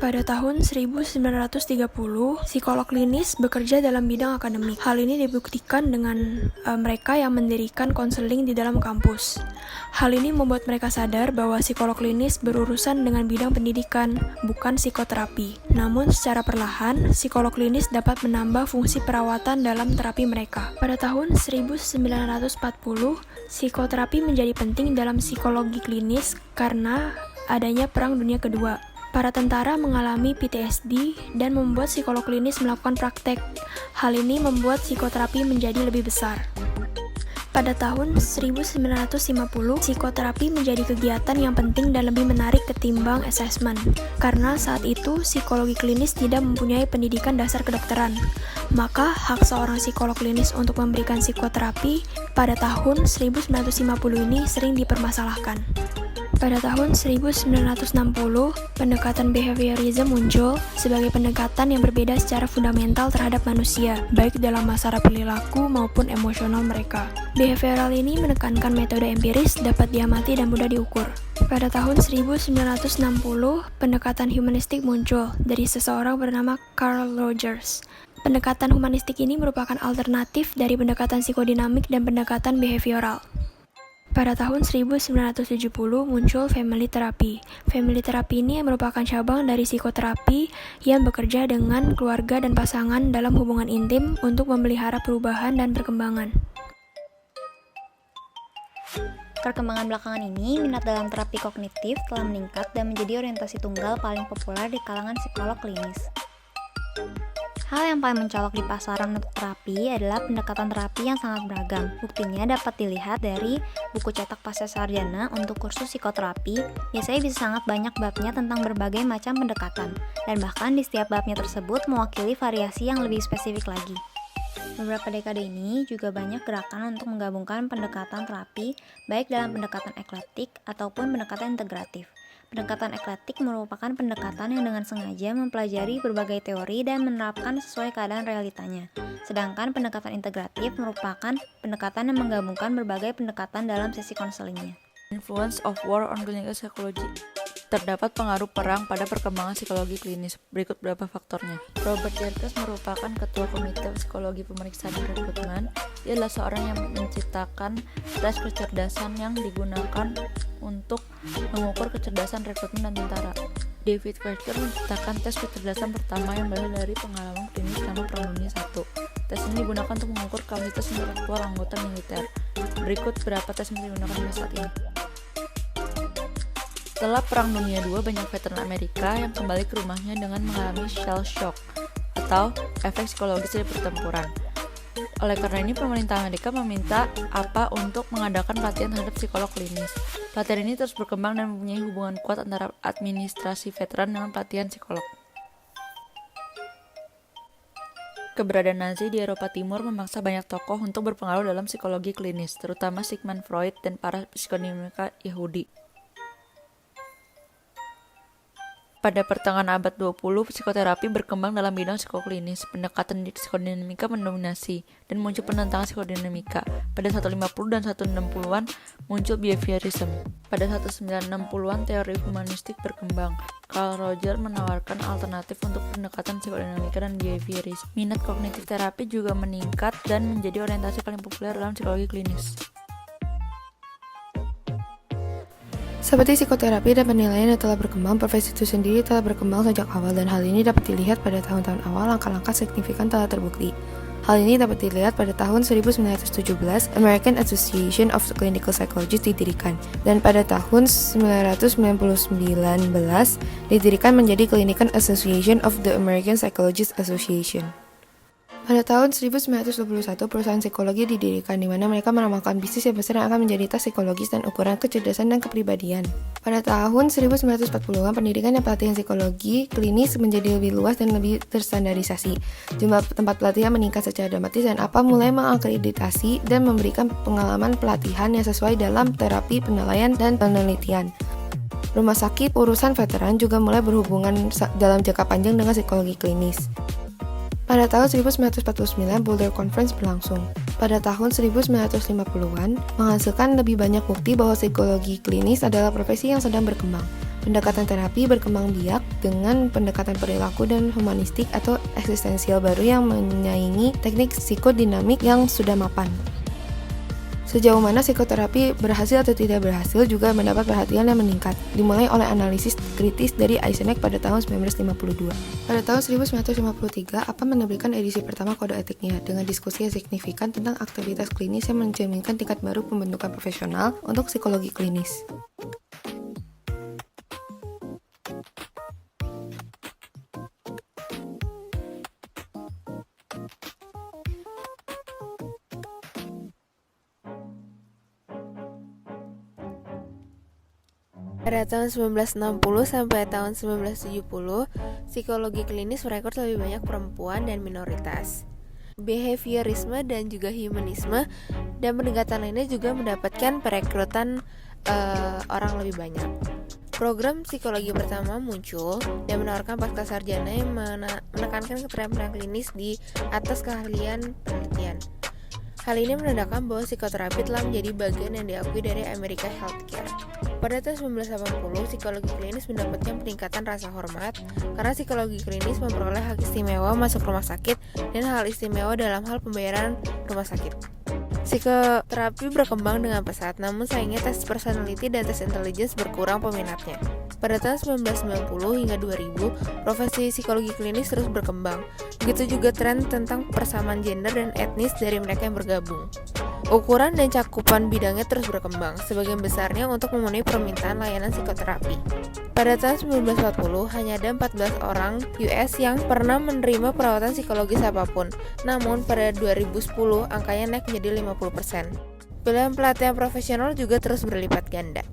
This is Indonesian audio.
Pada tahun 1930, psikolog klinis bekerja dalam bidang akademik. Hal ini dibuktikan dengan mereka yang mendirikan konseling di dalam kampus. Hal ini membuat mereka sadar bahwa psikolog klinis berurusan dengan bidang pendidikan, bukan psikoterapi. Namun secara perlahan, psikolog klinis dapat menambah fungsi perawatan dalam terapi mereka. Pada tahun 1940, psikoterapi menjadi penting dalam psikologi klinis karena adanya Perang Dunia Kedua. Para tentara mengalami PTSD dan membuat psikolog klinis melakukan praktek. Hal ini membuat psikoterapi menjadi lebih besar. Pada tahun 1950, psikoterapi menjadi kegiatan yang penting dan lebih menarik ketimbang asesmen. Karena saat itu, psikologi klinis tidak mempunyai pendidikan dasar kedokteran. Maka, hak seorang psikolog klinis untuk memberikan psikoterapi pada tahun 1950 ini sering dipermasalahkan. Pada tahun 1960, pendekatan behaviorism muncul sebagai pendekatan yang berbeda secara fundamental terhadap manusia, baik dalam masalah perilaku maupun emosional mereka. Behavioral ini menekankan metode empiris dapat diamati dan mudah diukur. Pada tahun 1960, pendekatan humanistik muncul dari seseorang bernama Carl Rogers. Pendekatan humanistik ini merupakan alternatif dari pendekatan psikodinamik dan pendekatan behavioral. Pada tahun 1970 muncul family therapy. Family therapy ini merupakan cabang dari psikoterapi yang bekerja dengan keluarga dan pasangan dalam hubungan intim untuk memelihara perubahan dan perkembangan. Perkembangan belakangan ini, minat dalam terapi kognitif telah meningkat dan menjadi orientasi tunggal paling populer di kalangan psikolog klinis. Hal yang paling mencolok di pasaran untuk terapi adalah pendekatan terapi yang sangat beragam. Buktinya dapat dilihat dari buku cetak pasca sarjana untuk kursus psikoterapi. Biasanya bisa sangat banyak babnya tentang berbagai macam pendekatan, dan bahkan di setiap babnya tersebut mewakili variasi yang lebih spesifik lagi. Beberapa dekade ini juga banyak gerakan untuk menggabungkan pendekatan terapi, baik dalam pendekatan eklektik ataupun pendekatan integratif. Pendekatan eklektik merupakan pendekatan yang dengan sengaja mempelajari berbagai teori dan menerapkan sesuai keadaan realitanya. Sedangkan pendekatan integratif merupakan pendekatan yang menggabungkan berbagai pendekatan dalam sesi konselingnya. Influence of war on clinical psychology. Terdapat pengaruh perang pada perkembangan psikologi klinis. Berikut beberapa faktornya. Robert Yerkes merupakan ketua komite psikologi pemeriksaan dan rekrutmen. Dia adalah seorang yang menciptakan tes kecerdasan yang digunakan untuk mengukur kecerdasan rekrutmen dan tentara. David Parker menciptakan tes kecerdasan pertama yang berasal dari pengalaman klinis selama Perang Dunia I. Tes ini digunakan untuk mengukur kapasitas intelektual anggota militer. Berikut beberapa tes yang digunakan pada saat ini. Setelah Perang Dunia II, banyak veteran Amerika yang kembali ke rumahnya dengan mengalami shell shock atau efek psikologis dari pertempuran. Oleh karena ini, pemerintah Amerika meminta APA untuk mengadakan pelatihan terhadap psikolog klinis. Pelatihan ini terus berkembang dan mempunyai hubungan kuat antara administrasi veteran dengan pelatihan psikolog. Keberadaan Nazi di Eropa Timur memaksa banyak tokoh untuk berpengaruh dalam psikologi klinis, terutama Sigmund Freud dan para psikodinamika Yahudi. Pada pertengahan abad 20, psikoterapi berkembang dalam bidang psikoklinis. Pendekatan psikodinamika mendominasi dan muncul penentangan psikodinamika. Pada 150 dan 160-an muncul behaviorism. Pada 1960-an teori humanistik berkembang. Carl Rogers menawarkan alternatif untuk pendekatan psikodinamika dan behaviorism. Minat kognitif terapi juga meningkat dan menjadi orientasi paling populer dalam psikologi klinis. Seperti psikoterapi dan penilaian yang telah berkembang, profesi itu sendiri telah berkembang sejak awal dan hal ini dapat dilihat pada tahun-tahun awal langkah-langkah signifikan telah terbukti. Hal ini dapat dilihat pada tahun 1917, American Association of Clinical Psychologists didirikan, dan pada tahun 1919 didirikan menjadi Clinical Association of the American Psychologists Association. Pada tahun 1921, perusahaan psikologi didirikan di mana mereka meramalkan bisnis yang besar yang akan menjadi tes psikologis dan ukuran kecerdasan dan kepribadian. Pada tahun 1940-an, pendidikan dan pelatihan psikologi klinis menjadi lebih luas dan lebih terstandarisasi. Jumlah tempat pelatihan meningkat secara dramatis dan APA mulai mengakreditasi dan memberikan pengalaman pelatihan yang sesuai dalam terapi, penilaian, dan penelitian. Rumah sakit urusan veteran juga mulai berhubungan dalam jangka panjang dengan psikologi klinis. Pada tahun 1949, Boulder Conference berlangsung. Pada tahun 1950-an, menghasilkan lebih banyak bukti bahwa psikologi klinis adalah profesi yang sedang berkembang. Pendekatan terapi berkembang biak dengan pendekatan perilaku dan humanistik atau eksistensial baru yang menyaingi teknik psikodinamik yang sudah mapan. Sejauh mana psikoterapi berhasil atau tidak berhasil juga mendapat perhatian yang meningkat, dimulai oleh analisis kritis dari Eysenck pada tahun 1952. Pada tahun 1953, APA menerbitkan edisi pertama kode etiknya dengan diskusi yang signifikan tentang aktivitas klinis yang mencerminkan tingkat baru pembentukan profesional untuk psikologi klinis. Pada tahun 1960 sampai tahun 1970, psikologi klinis merekrut lebih banyak perempuan dan minoritas. Behaviorisme dan juga humanisme dan pendekatan lainnya juga mendapatkan perekrutan orang lebih banyak. Program psikologi pertama muncul dan menawarkan pascasarjana yang menekankan keterampilan klinis di atas keahlian penelitian. Hal ini menandakan bahwa psikoterapi telah menjadi bagian yang diakui dari American Healthcare. Pada tahun 1980, psikologi klinis mendapatkan peningkatan rasa hormat karena psikologi klinis memperoleh hak istimewa masuk rumah sakit dan hal istimewa dalam hal pembayaran rumah sakit. Psikoterapi berkembang dengan pesat, namun sayangnya tes personality dan tes intelligence berkurang peminatnya. Pada tahun 1990 hingga 2000, profesi psikologi klinis terus berkembang. Begitu juga tren tentang persamaan gender dan etnis dari mereka yang bergabung. Ukuran dan cakupan bidangnya terus berkembang, sebagian besarnya untuk memenuhi permintaan layanan psikoterapi. Pada tahun 1940, hanya ada 14 orang US yang pernah menerima perawatan psikologis apapun. Namun, pada 2010, angkanya naik menjadi 50%. Pilihan pelatihan profesional juga terus berlipat ganda.